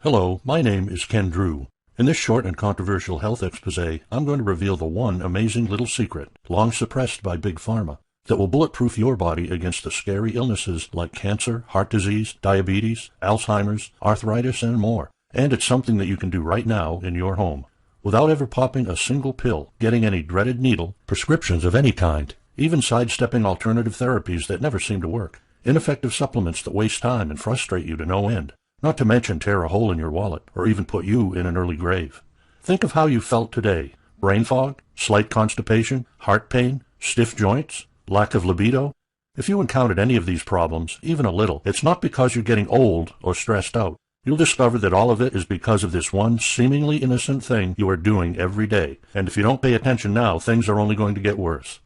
Hello, my name is Ken Drew. In this short and controversial health expose, I'm going to reveal the one amazing little secret, long suppressed by Big Pharma, that will bulletproof your body against the scary illnesses like cancer, heart disease, diabetes, Alzheimer's, arthritis, and more. And it's something that you can do right now in your home, without ever popping a single pill, getting any dreaded needle, prescriptions of any kind, even sidestepping alternative therapies that never seem to work, ineffective supplements that waste time and frustrate you to no end. Not to mention tear a hole in your wallet, or even put you in an early grave. Think of how you felt today. Brain fog, slight constipation, heart pain, stiff joints, lack of libido. If you encountered any of these problems, even a little, it's not because you're getting old or stressed out. You'll discover that all of it is because of this one seemingly innocent thing you are doing every day. And if you don't pay attention now, things are only going to get worse.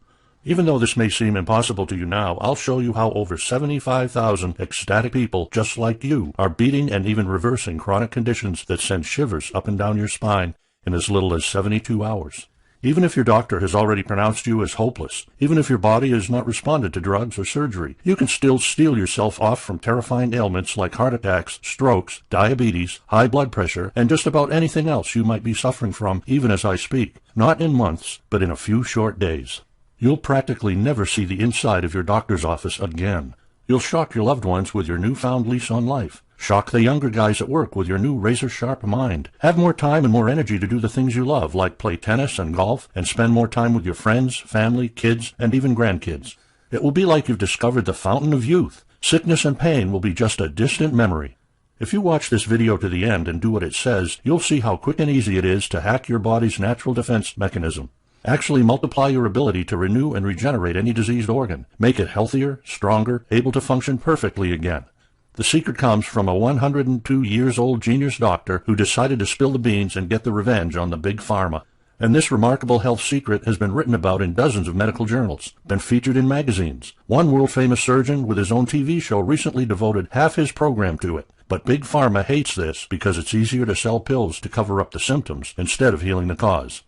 Even though this may seem impossible to you now, I'll show you how over 75,000 ecstatic people just like you are beating and even reversing chronic conditions that send shivers up and down your spine in as little as 72 hours. Even if your doctor has already pronounced you as hopeless, even if your body has not responded to drugs or surgery, you can still steel yourself off from terrifying ailments like heart attacks, strokes, diabetes, high blood pressure, and just about anything else you might be suffering from even as I speak. Not in months, but in a few short days. You'll practically never see the inside of your doctor's office again. You'll shock your loved ones with your newfound lease on life. Shock the younger guys at work with your new razor-sharp mind. Have more time and more energy to do the things you love, like play tennis and golf, and spend more time with your friends, family, kids, and even grandkids. It will be like you've discovered the fountain of youth. Sickness and pain will be just a distant memory. If you watch this video to the end and do what it says, you'll see how quick and easy it is to hack your body's natural defense mechanism. Actually multiply your ability to renew and regenerate any diseased organ. Make it healthier, stronger, able to function perfectly again. The secret comes from a 102-years-old genius doctor who decided to spill the beans and get the revenge on the Big Pharma. And this remarkable health secret has been written about in dozens of medical journals, been featured in magazines. One world-famous surgeon with his own TV show recently devoted half his program to it. But Big Pharma hates this because it's easier to sell pills to cover up the symptoms instead of healing the cause.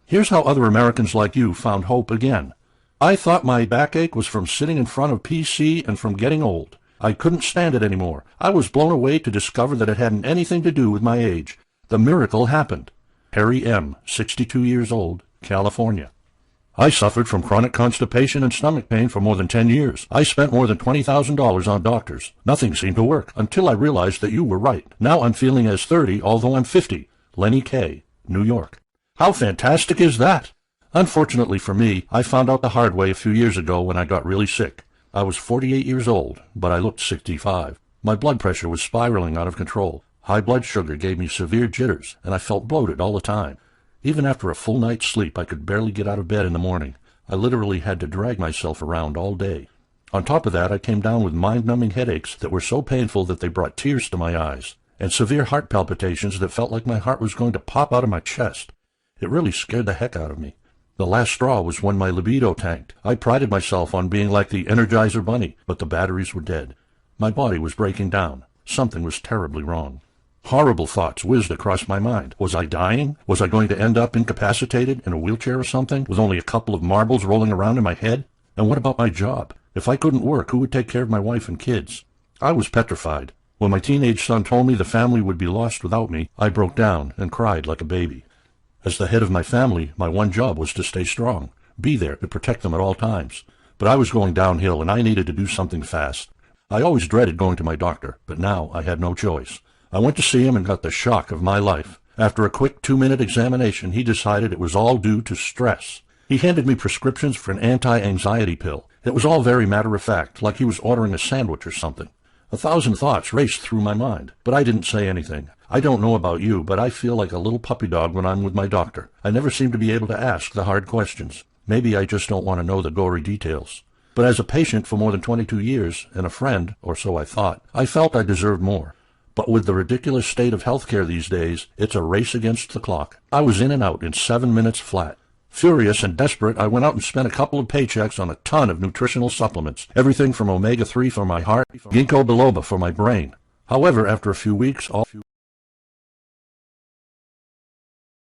Here's how other Americans like you found hope again. I thought my backache was from sitting in front of PC and from getting old. I couldn't stand it anymore. I was blown away to discover that it hadn't anything to do with my age. The miracle happened. Harry M., 62 years old, California. I suffered from chronic constipation and stomach pain for more than 10 years. I spent more than $20,000 on doctors. Nothing seemed to work until I realized that you were right. Now I'm feeling as 30, although I'm 50. Lenny K., New York. How fantastic is that? Unfortunately for me, I found out the hard way a few years ago when I got really sick. I was 48 years old, but I looked 65. My blood pressure was spiraling out of control. High blood sugar gave me severe jitters, and I felt bloated all the time. Even after a full night's sleep, I could barely get out of bed in the morning. I literally had to drag myself around all day. On top of that, I came down with mind-numbing headaches that were so painful that they brought tears to my eyes, and severe heart palpitations that felt like my heart was going to pop out of my chest. It really scared the heck out of me. The last straw was when my libido tanked. I prided myself on being like the Energizer Bunny, but the batteries were dead. My body was breaking down. Something was terribly wrong. Horrible thoughts whizzed across my mind. Was I dying? Was I going to end up incapacitated in a wheelchair or something, with only a couple of marbles rolling around in my head? And what about my job? If I couldn't work, who would take care of my wife and kids? I was petrified. When my teenage son told me the family would be lost without me, I broke down and cried like a baby. As the head of my family, my one job was to stay strong, be there to protect them at all times. But I was going downhill, and I needed to do something fast. I always dreaded going to my doctor, but now I had no choice. I went to see him and got the shock of my life. After a quick 2-minute examination, he decided it was all due to stress. He handed me prescriptions for an anti-anxiety pill. It was all very matter-of-fact, like he was ordering a sandwich or something. 1,000 thoughts raced through my mind, but I didn't say anything. I don't know about you, but I feel like a little puppy dog when I'm with my doctor. I never seem to be able to ask the hard questions. Maybe I just don't want to know the gory details. But as a patient for more than 22 years, and a friend, or so I thought, I felt I deserved more. But with the ridiculous state of healthcare these days, it's a race against the clock. I was in and out in 7 minutes flat. Furious and desperate, I went out and spent a couple of paychecks on a ton of nutritional supplements. Everything from omega-3 for my heart, ginkgo biloba for my brain. However, after a few weeks, all